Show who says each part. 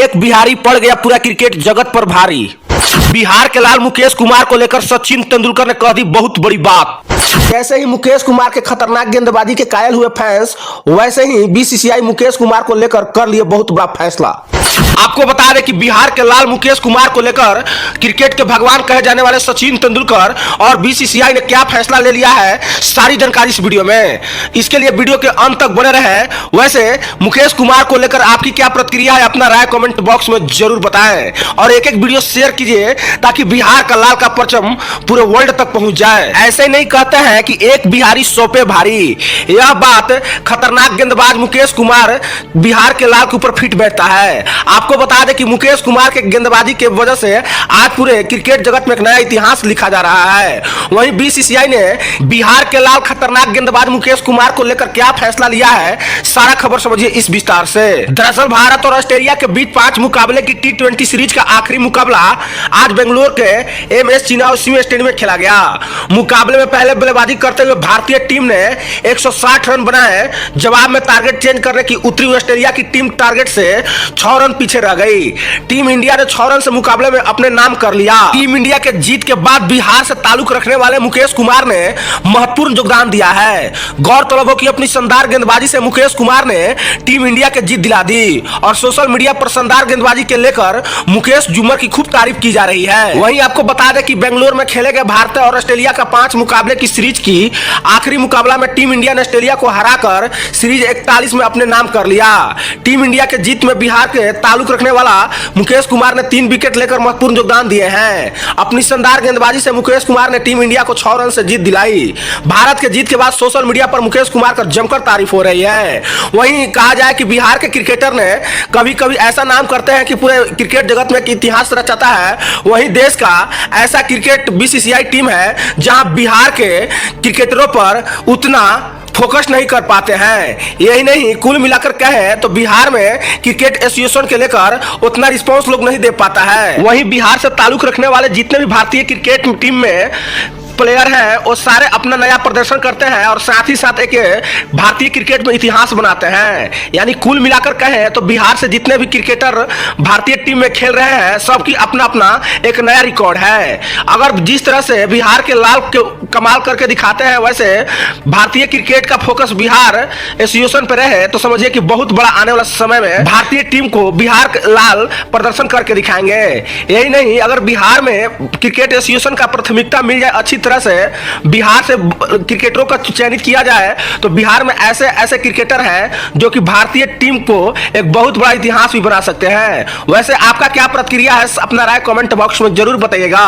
Speaker 1: एक बिहारी पड़ गया पूरा क्रिकेट जगत पर भारी। बिहार के लाल मुकेश कुमार को लेकर सचिन तेंदुलकर ने कह दी बहुत बड़ी बात। जैसे ही मुकेश कुमार के खतरनाक गेंदबाजी के कायल हुए फैंस, वैसे ही बीसीसीआई मुकेश कुमार को लेकर कर लिए बहुत बड़ा फैसला। आपको बता दें कि बिहार के लाल मुकेश कुमार को लेकर क्रिकेट के भगवान कहे जाने वाले सचिन तेंदुलकर और बीसीसीआई ने क्या फैसला ले लिया है, सारी जानकारी इस वीडियो में। इसके लिए वीडियो के अंत तक बने रहे। वैसे मुकेश कुमार को लेकर आपकी क्या प्रतिक्रिया है, अपना राय कमेंट बॉक्स में जरूर बताएं और एक एक वीडियो शेयर कीजिए ताकि बिहार का लाल का परचम पूरे वर्ल्ड तक पहुंच जाए। ऐसे नहीं कहते हैं कि एक बिहारी सौ पे भारी। यह बात खतरनाक गेंदबाज मुकेश कुमार बिहार के लाल के ऊपर फिट बैठता है। आपको बता दें कि मुकेश कुमार के गेंदबाजी के वजह से आज पूरे क्रिकेट जगत में एक नया इतिहास लिखा जा रहा है। वहीं बीसीसीआई ने बिहार के लाल खतरनाक गेंदबाज मुकेश कुमार को लेकर क्या फैसला लिया है, सारा खबर समझिए इस विस्तार से। दरअसल भारत और ऑस्ट्रेलिया के बीच 5 मुकाबले की T20 सीरीज का आखिरी मुकाबला आज बेंगलुरु के MS चिन्नास्वामी स्टेडियम में खेला गया। मुकाबले में पहले बल्लेबाजी करते हुए भारतीय टीम ने 160 रन बनाए। जवाब में टारगेट चेंज करने की उतरी ऑस्ट्रेलिया की टीम टारगेट से 6 रन पीछे रह गई। टीम इंडिया ने 6 रन से मुकाबले में अपने नाम कर लिया। टीम इंडिया के जीत के बाद बिहार से ताल्लुक रखने वाले मुकेश कुमार ने महत्वपूर्ण योगदान दिया है। गौरतलब हो कि अपनी शानदार गेंदबाजी से मुकेश कुमार ने टीम इंडिया के जीत दिला दी और सोशल मीडिया पर शानदार गेंदबाजी के लेकर मुकेश जुमर की खूब तारीफ की जा रही है। वहीं आपको बता दें कि बेंगलुरु में खेले गए भारत और ऑस्ट्रेलिया का 5 मुकाबले की सीरीज की आखिरी मुकाबला में टीम इंडिया ने ऑस्ट्रेलिया को हराकर सीरीज 41 में अपने नाम कर लिया। टीम इंडिया के जीत में बिहार के ताल्लुक रखने वाला मुकेश कुमार ने 3 विकेट लेकर महत्वपूर्ण योगदान दिए हैं। अपनी शानदार गेंदबाजी से मुकेश कुमार ने टीम इंडिया को 6 रन से जीत दिलाई। भारत के जीत के बाद सोशल मीडिया पर मुकेश कुमार का जमकर तारीफ हो रही है। वहीं कहा जाए कि बिहार के क्रिकेटर ने कभी कभी ऐसा नाम करते हैं कि पूरे क्रिकेट जगत में इतिहास रचाता है। वहीं देश का ऐसा क्रिकेट बीसीसीआई टीम है जहां बिहार के क्रिकेटरों पर उतना फोकस नहीं कर पाते हैं। यही नहीं, कुल मिलाकर कहें तो बिहार में क्रिकेट एसोसिएशन के लेकर उतना रिस्पांस लोग नहीं दे पाता है। वहीं बिहार से ताल्लुक रखने वाले जितने भी भारतीय क्रिकेट टीम में प्लेयर हैं वो सारे अपना नया प्रदर्शन करते हैं और साथ ही साथ एक भारतीय क्रिकेट में इतिहास बनाते हैं। यानी कुल मिलाकर कहें तो बिहार से जितने भी क्रिकेटर भारतीय टीम में खेल रहे हैं, सबकी अपना अपना एक नया रिकॉर्ड है। अगर जिस तरह से बिहार के लाल के कमाल करके दिखाते हैं, वैसे भारतीय क्रिकेट का फोकस बिहार एसोसिएशन पर रहे तो समझिए कि बहुत बड़ा आने वाला समय में भारतीय टीम को बिहार लाल प्रदर्शन करके दिखाएंगे। यही नहीं, अगर बिहार में क्रिकेट एसोसिएशन का प्राथमिकता मिल जाए, अच्छी तरह से बिहार से क्रिकेटरों का चयनित किया जाए, तो बिहार में ऐसे ऐसे क्रिकेटर हैं जो कि भारतीय टीम को एक बहुत बड़ा इतिहास भी बना सकते हैं। वैसे आपका क्या प्रतिक्रिया है, अपना राय कमेंट बॉक्स में जरूर बताइएगा।